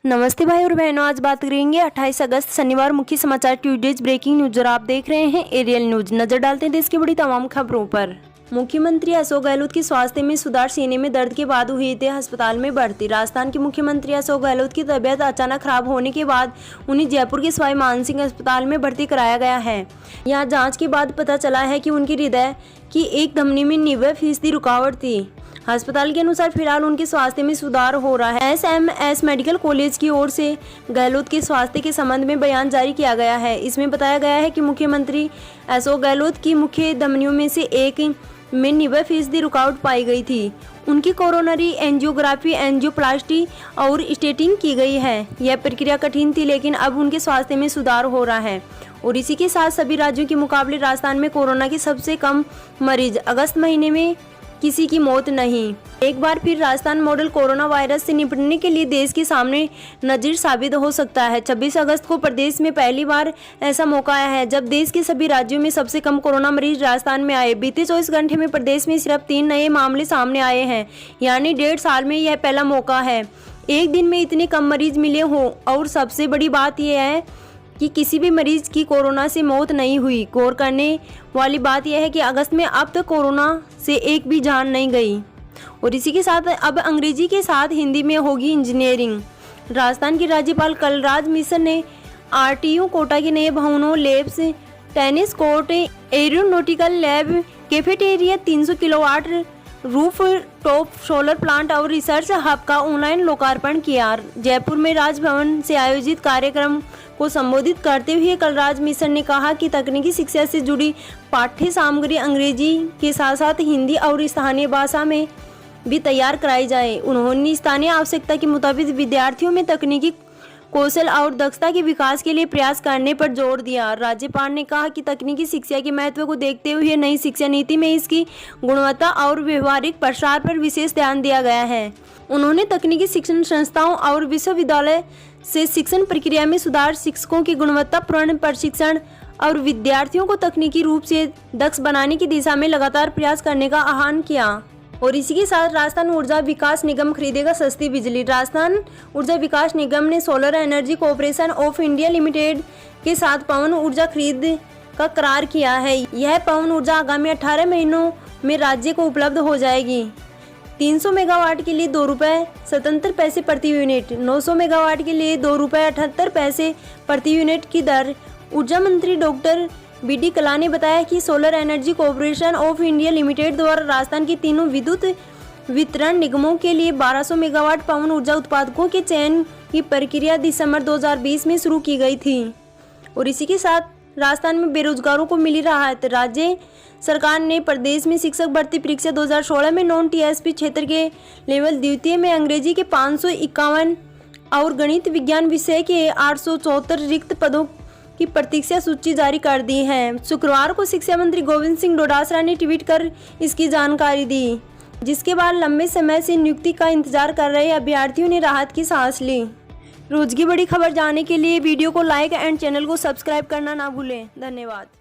नमस्ते भाई और बहनों, आज बात करेंगे 28 अगस्त शनिवार मुख्य समाचार ट्यूजडेज ब्रेकिंग न्यूज और आप देख रहे हैं एरियल न्यूज। नजर डालते हैं देश की बड़ी तमाम खबरों पर। मुख्यमंत्री अशोक गहलोत की स्वास्थ्य में सुधार, सीने में दर्द के बाद हुए थे अस्पताल में भर्ती। राजस्थान के मुख्यमंत्री अशोक गहलोत की तबीयत अचानक खराब होने के बाद उन्हें जयपुर के सवाई मानसिंह अस्पताल में भर्ती कराया गया है। यहाँ जाँच के बाद पता चला है कि उनकी हृदय की एक धमनी में 90% रुकावट थी। अस्पताल के अनुसार फिलहाल उनके स्वास्थ्य में सुधार हो रहा है। SMS मेडिकल कॉलेज की ओर से गहलोत के स्वास्थ्य के संबंध में बयान जारी किया गया है। इसमें बताया गया है कि मुख्यमंत्री अशोक गहलोत की मुख्य धमनियों में से एक में 90% रुकावट पाई गई थी। उनकी कोरोनरी एंजियोग्राफी, एंजियोप्लास्टी और स्टेटिंग की गई है। यह प्रक्रिया कठिन थी, लेकिन अब उनके स्वास्थ्य में सुधार हो रहा है। और इसी के साथ सभी राज्यों के मुकाबले राजस्थान में कोरोना के सबसे कम मरीज, अगस्त महीने में किसी की मौत नहीं। एक बार फिर राजस्थान मॉडल कोरोना वायरस से निपटने के लिए देश के सामने नजीर साबित हो सकता है। 26 अगस्त को प्रदेश में पहली बार ऐसा मौका आया है जब देश के सभी राज्यों में सबसे कम कोरोना मरीज राजस्थान में आए। बीते 24 घंटे में प्रदेश में सिर्फ 3 नए मामले सामने आए हैं, यानी 1.5 साल में यह पहला मौका है एक दिन में इतने कम मरीज मिले हों। और सबसे बड़ी बात यह है कि किसी भी मरीज की कोरोना से मौत नहीं हुई। गौर करने वाली बात यह है कि अगस्त में अब तक कोरोना से एक भी जान नहीं गई। और इसी के साथ अब अंग्रेजी के साथ हिंदी में होगी इंजीनियरिंग। राजस्थान के राज्यपाल कलराज मिश्र ने RTO कोटा के नए भवनों, labs, tennis court, aeronautical lab, cafeteria, 300 kilowatt roof top solar plant और रिसर्च हब का ऑनलाइन लोकार्पण किया। जयपुर में राजभवन से आयोजित कार्यक्रम को संबोधित करते हुए कलराज मिश्र ने कहा कि तकनीकी शिक्षा से जुड़ी पाठ्य सामग्री अंग्रेजी के साथ साथ हिंदी और स्थानीय भाषा में भी तैयार कराई जाए। उन्होंने स्थानीय आवश्यकता के मुताबिक विद्यार्थियों में तकनीकी कौशल और दक्षता के विकास के लिए प्रयास करने पर जोर दिया। राज्यपाल ने कहा कि तकनीकी शिक्षा के महत्व को देखते हुए नई शिक्षा नीति में इसकी गुणवत्ता और व्यवहारिक प्रसार पर विशेष ध्यान दिया गया है। उन्होंने तकनीकी शिक्षण संस्थाओं और विश्वविद्यालय से शिक्षण प्रक्रिया में सुधार, शिक्षकों की गुणवत्तापूर्ण प्रशिक्षण और विद्यार्थियों को तकनीकी रूप से दक्ष बनाने की दिशा में लगातार प्रयास करने का आह्वान किया। और इसी के साथ राजस्थान ऊर्जा विकास निगम खरीदेगा सस्ती बिजली। राजस्थान ऊर्जा विकास निगम ने solar energy corporation of India limited के साथ पवन ऊर्जा खरीद का करार किया है। यह पवन ऊर्जा आगामी 18 महीनों में राज्य को उपलब्ध हो जाएगी। 300 मेगावाट के लिए 2 रुपये 77 पैसे प्रति यूनिट, 900 मेगावाट के लिए 2 रुपये 78 पैसे प्रति यूनिट की दर। ऊर्जा मंत्री डॉक्टर BD कला ने बताया कि solar energy corporation of India limited द्वारा राजस्थान के तीनों विद्युत वितरण निगमों के लिए 1200 मेगावाट पवन ऊर्जा उत्पादकों के चयन की प्रक्रिया दिसंबर 2020 में शुरू की गई थी। और इसी के साथ राजस्थान में बेरोजगारों को मिली राहत। राज्य सरकार ने प्रदेश में शिक्षक भर्ती परीक्षा 2016 में नॉन TSP क्षेत्र के लेवल द्वितीय में अंग्रेजी के 551 और गणित विज्ञान विषय के 874 रिक्त पदों की प्रतीक्षा सूची जारी कर दी है। शुक्रवार को शिक्षा मंत्री गोविंद सिंह डोटासरा ने ट्वीट कर इसकी जानकारी दी, जिसके बाद लंबे समय से नियुक्ति का इंतजार कर रहे अभ्यर्थियों ने राहत की सांस ली। रोज की बड़ी खबर जानने के लिए वीडियो को लाइक एंड चैनल को सब्सक्राइब करना ना भूलें। धन्यवाद।